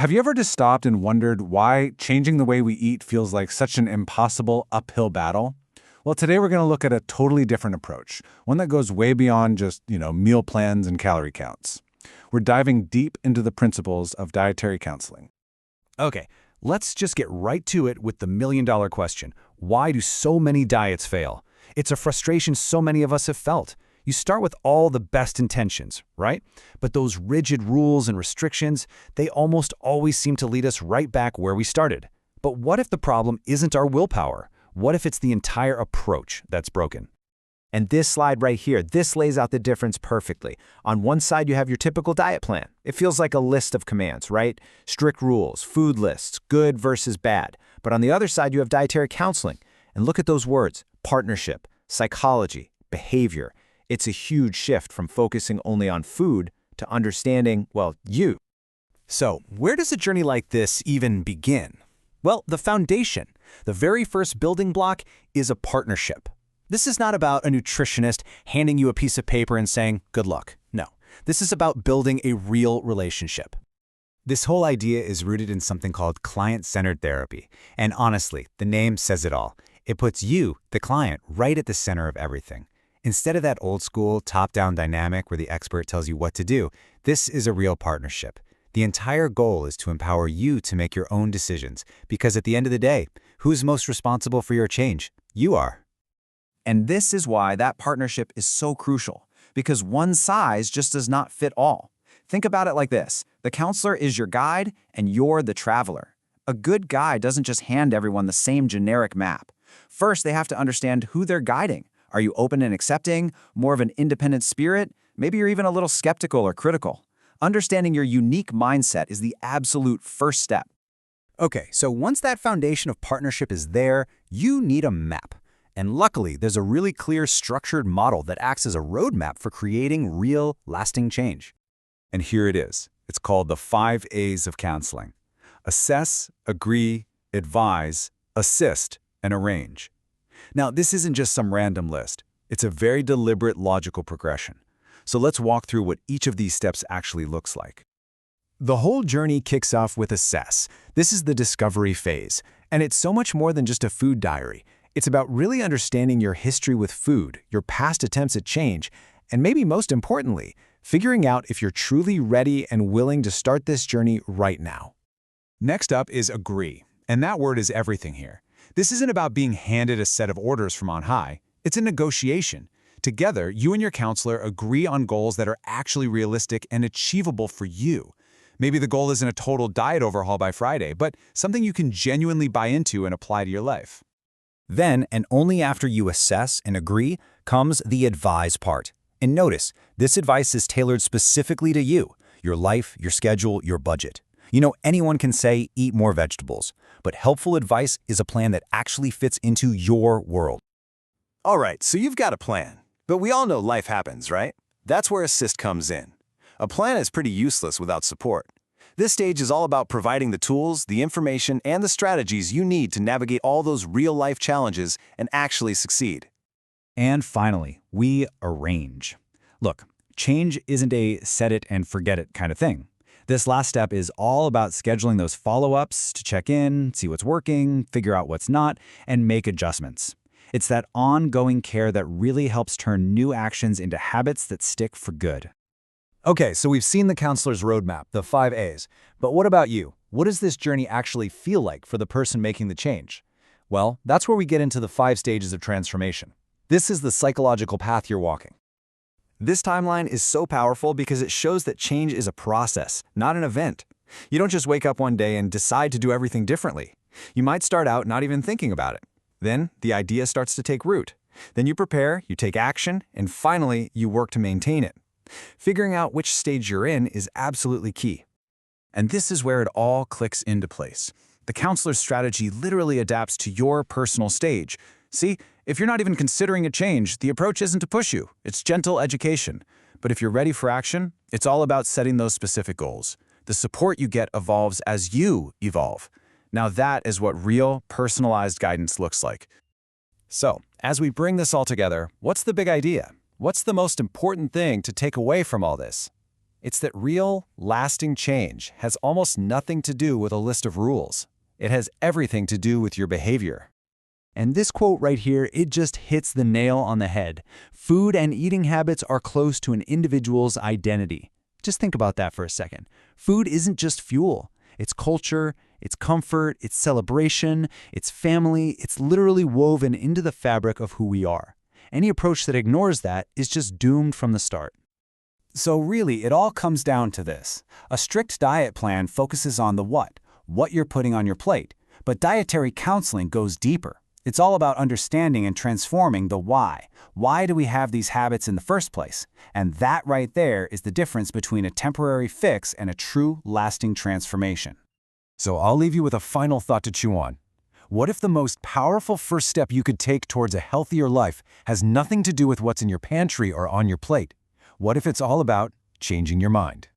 Have you ever just stopped and wondered why changing the way we eat feels like such an impossible uphill battle? Well, today we're going to look at a totally different approach, one that goes way beyond just, meal plans and calorie counts. We're diving deep into the principles of dietary counseling. Okay, let's just get right to it with the million-dollar question. Why do so many diets fail? It's a frustration so many of us have felt. You start with all the best intentions, right? But those rigid rules and restrictions, they almost always seem to lead us right back where we started. But what if the problem isn't our willpower? What if it's the entire approach that's broken? And this slide right here, this lays out the difference perfectly. On one side, you have your typical diet plan. It feels like a list of commands, right? Strict rules, food lists, good versus bad. But on the other side, you have dietary counseling. And look at those words: partnership, psychology, behavior. It's a huge shift from focusing only on food to understanding, well, you. So, where does a journey like this even begin? Well, the foundation, the very first building block, is a partnership. This is not about a nutritionist handing you a piece of paper and saying, good luck. No, this is about building a real relationship. This whole idea is rooted in something called client-centered therapy. And honestly, the name says it all. It puts you, the client, right at the center of everything. Instead of that old-school, top-down dynamic where the expert tells you what to do, this is a real partnership. The entire goal is to empower you to make your own decisions, because at the end of the day, who's most responsible for your change? You are. And this is why that partnership is so crucial, because one size just does not fit all. Think about it like this: the counselor is your guide, and you're the traveler. A good guide doesn't just hand everyone the same generic map. First, they have to understand who they're guiding. Are you open and accepting, more of an independent spirit? Maybe you're even a little skeptical or critical. Understanding your unique mindset is the absolute first step. Okay, so once that foundation of partnership is there, you need a map. And luckily, there's a really clear, structured model that acts as a roadmap for creating real, lasting change. And here it is. It's called the 5 A's of counseling: assess, agree, advise, assist, and arrange. Now, this isn't just some random list. It's a very deliberate, logical progression. So let's walk through what each of these steps actually looks like. The whole journey kicks off with assess. This is the discovery phase. And it's so much more than just a food diary. It's about really understanding your history with food, your past attempts at change, and maybe most importantly, figuring out if you're truly ready and willing to start this journey right now. Next up is agree, and that word is everything here. This isn't about being handed a set of orders from on high. It's a negotiation. Together, you and your counselor agree on goals that are actually realistic and achievable for you. Maybe the goal isn't a total diet overhaul by Friday, but something you can genuinely buy into and apply to your life. Then, and only after you assess and agree, comes the advise part. And notice, this advice is tailored specifically to you, your life, your schedule, your budget. Anyone can say, eat more vegetables, but helpful advice is a plan that actually fits into your world. All right, so you've got a plan. But we all know life happens, right? That's where assist comes in. A plan is pretty useless without support. This stage is all about providing the tools, the information, and the strategies you need to navigate all those real-life challenges and actually succeed. And finally, we arrange. Look, change isn't a set it and forget it kind of thing. This last step is all about scheduling those follow-ups to check in, see what's working, figure out what's not, and make adjustments. It's that ongoing care that really helps turn new actions into habits that stick for good. Okay, so we've seen the counselor's roadmap, the 5 A's. But what about you? What does this journey actually feel like for the person making the change? Well, that's where we get into the 5 stages of transformation. This is the psychological path you're walking. This timeline is so powerful because it shows that change is a process, not an event. You don't just wake up one day and decide to do everything differently. You might start out not even thinking about it. Then the idea starts to take root. Then you prepare, you take action, and finally you work to maintain it. Figuring out which stage you're in is absolutely key. And this is where it all clicks into place. The counselor's strategy literally adapts to your personal stage. See, if you're not even considering a change, the approach isn't to push you. It's gentle education. But if you're ready for action, it's all about setting those specific goals. The support you get evolves as you evolve. Now that is what real, personalized guidance looks like. So, as we bring this all together, what's the big idea? What's the most important thing to take away from all this? It's that real, lasting change has almost nothing to do with a list of rules. It has everything to do with your behavior. And this quote right here, it just hits the nail on the head. Food and eating habits are close to an individual's identity. Just think about that for a second. Food isn't just fuel. It's culture, it's comfort, it's celebration, it's family. It's literally woven into the fabric of who we are. Any approach that ignores that is just doomed from the start. So really, it all comes down to this. A strict diet plan focuses on the what you're putting on your plate. But dietary counseling goes deeper. It's all about understanding and transforming the why. Why do we have these habits in the first place? And that right there is the difference between a temporary fix and a true, lasting transformation. So I'll leave you with a final thought to chew on. What if the most powerful first step you could take towards a healthier life has nothing to do with what's in your pantry or on your plate? What if it's all about changing your mind?